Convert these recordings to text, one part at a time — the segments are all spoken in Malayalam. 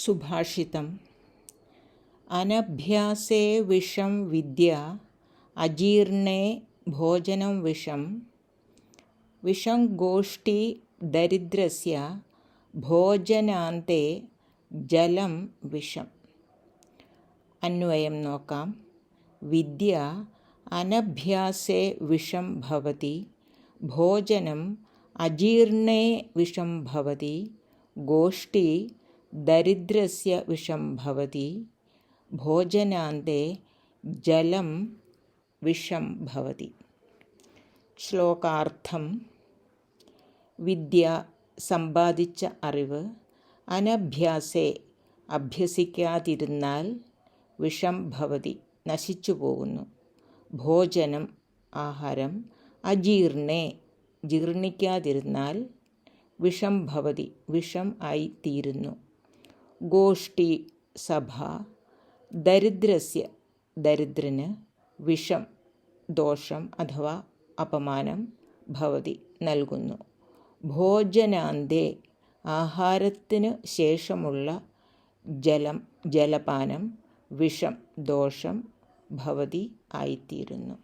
സുഭാഷിതം. അനഭ്യാസേ വിഷം വിദ്യ, അജീർണേ ഭോജനം വിഷം. വിഷം ഗോഷ്ഠി ദരിദ്രസ്യ, ഭോജനാന്തേ ജലം വിഷം. അന്വയം നോക്കാം. വിദ്യ അനഭ്യാസേ വിഷം ഭവതി, ഭോജനം അജീർണേ വിഷം ഭവതി, ഗോഷ്ഠി ദരിദ്രസ്യ വിഷം ഭവതി, ഭോജനാന്തേ ജലം വിഷം ഭവതി. ശ്ലോകാർത്ഥം. വിദ്യ സമ്പാദിച്ച അറിവ്, അനഭ്യാസേ അഭ്യസിക്കാതിരുന്നാൽ, വിഷം ഭവതി നശിച്ചു പോകുന്നു, ഭോജനം ആഹാരം, അജീർണേ ജീർണിക്കാതിരുന്നാൽ, വിഷം ഭവതി വിഷം ആയി തീരുന്നു, ഗോഷ്ഠി സഭ, ദരിദ്രസ്യ ദരിദ്രന്, വിഷം ദോഷം അഥവാ അപമാനം, ഭവതി നൽകുന്നു, ഭോജനാന്തേ ആഹാരത്തിന് ശേഷമുള്ള ജലപാനം, വിഷം ദോഷം ഭവതി ആയിത്തീരുന്നു.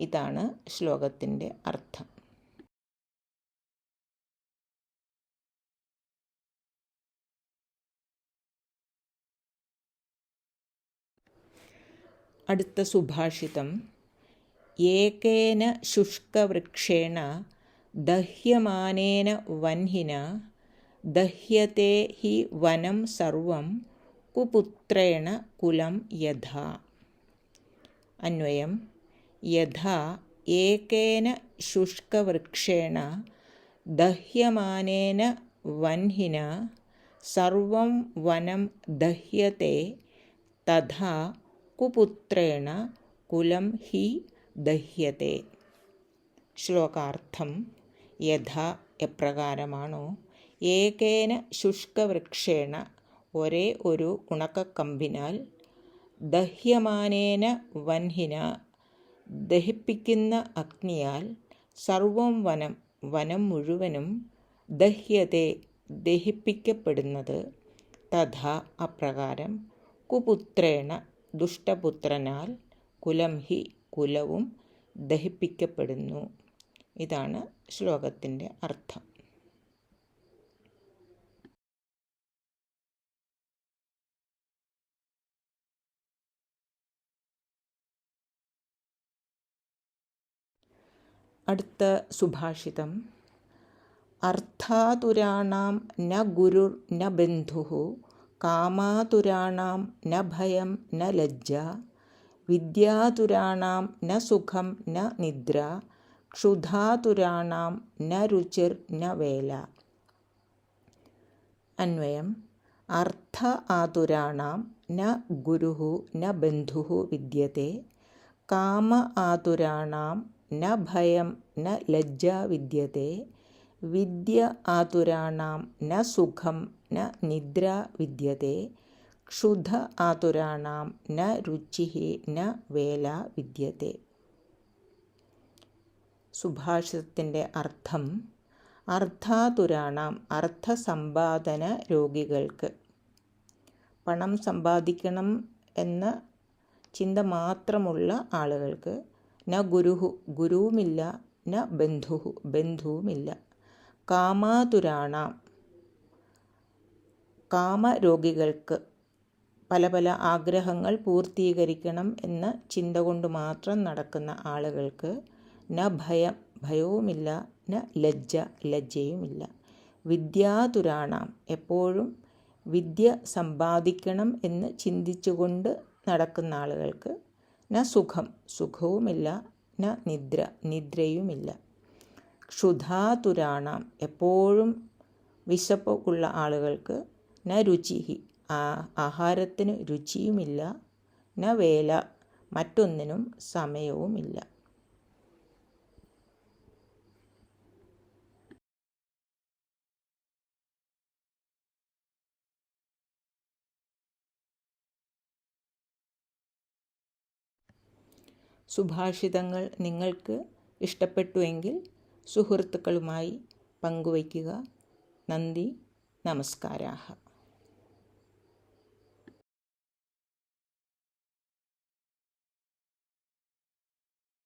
ഇതാണ് ശ്ലോകത്തിൻ്റെ അർത്ഥം. അടുത്ത സുഭാഷിതം. ഏകേന ശുഷ്കവൃക്ഷേണ ദഹ്യമാനേന വഹ്നിന, ദഹ്യത്തെ ഹി വനം സർവം കുപുത്രേണ കുലം യഥാ. അന്വയം. യഥാ ഏകേന ശുഷ്കവൃക്ഷേണ ദഹ്യമാനേന വഹ്നിന സർവം വനം ദഹ്യത്തെ, തഥാ കുപുത്രേണ കുലം ഹി ദഹ്യത്തെ. ശ്ലോകാർത്ഥം. യഥാ എപ്രകാരമാണോ, ഏകേന ശുഷ്കവൃക്ഷേണ ഒരേ ഒരു ഉണക്കക്കമ്പിനാൽ, ദഹ്യമാനേന വഹ്നിന ദഹിപ്പിക്കുന്ന അഗ്നിയാൽ, സർവം വനം വനം മുഴുവനും, ദഹ്യത്തെ ദഹിപ്പിക്കപ്പെടുന്നത്, തഥാ അപ്രകാരം, കുപുത്രേണ ദുഷ്ടപുത്രനാൽ, കുലം ഹി കുലവും ദഹിപ്പിക്കപ്പെടുന്നു. ഇതാണ് ശ്ലോകത്തിൻ്റെ അർത്ഥം. അടുത്ത സുഭാഷിതം. അർത്ഥാതുരാണാം ന ഗുരുർ ന ബന്ധുഃ, കാമാതുരാണാം ന ഭയം ന ലജ്ജ, വിദ്യാതുരാണാം ന സുഖം ന നിദ്ര, ക്ഷുധാതുരാണാം ന രുചിർ ന വേല. അന്വയം. അർത്ഥ ആതുരാണാം ന ഗുരുഃ ന ബന്ധുഃ വിദ്യത്തെ, കാമ ആതുരാണാം ന ഭയം ന ലജ്ജ വിദ്യത്തെ, വിദ്യ ആതുരാണാം ന സുഖം ന നിദ്ര വിദ്യത്തെ, ക്ഷുധ ആതുരാണാം ന രുചിഃ ന വേല വിദ്യത്തെ. സുഭാഷിതത്തിൻ്റെ അർത്ഥം. അർത്ഥാതുരാണാം അർത്ഥസമ്പാദന രോഗികൾക്ക്, പണം സമ്പാദിക്കണം എന്ന ചിന്ത മാത്രമുള്ള ആളുകൾക്ക്, ന ഗുരുഃ ഗുരുവുമില്ല, ന ബന്ധുഃ ബന്ധുവുമില്ല, കാമാതുരാണാം കാമരോഗികൾക്ക്, പല പല ആഗ്രഹങ്ങൾ പൂർത്തീകരിക്കണം എന്ന ചിന്ത കൊണ്ട് മാത്രം നടക്കുന്ന ആളുകൾക്ക്, ന ഭയം ഭയവുമില്ല, ന ലജ്ജ ലജ്ജയുമില്ല, വിദ്യാതുരാണാം എപ്പോഴും വിദ്യ സമ്പാദിക്കണം എന്ന് ചിന്തിച്ചുകൊണ്ട് നടക്കുന്ന ആളുകൾക്ക്, ന സുഖം സുഖവുമില്ല, ന നിദ്ര നിദ്രയുമില്ല, ക്ഷുധാതുരാണാം എപ്പോഴും വിശപ്പ് ഉള്ള ആളുകൾക്ക്, ന രുചിഃ ആഹാരത്തിന് രുചിയുമില്ല, ന വേല മറ്റൊന്നിനും സമയവുമില്ല. സുഭാഷിതങ്ങൾ നിങ്ങൾക്ക് ഇഷ്ടപ്പെട്ടുവെങ്കിൽ സുഹൃത്തുക്കളുമായി പങ്കുവയ്ക്കുക. നന്ദി, നമസ്കാരാः.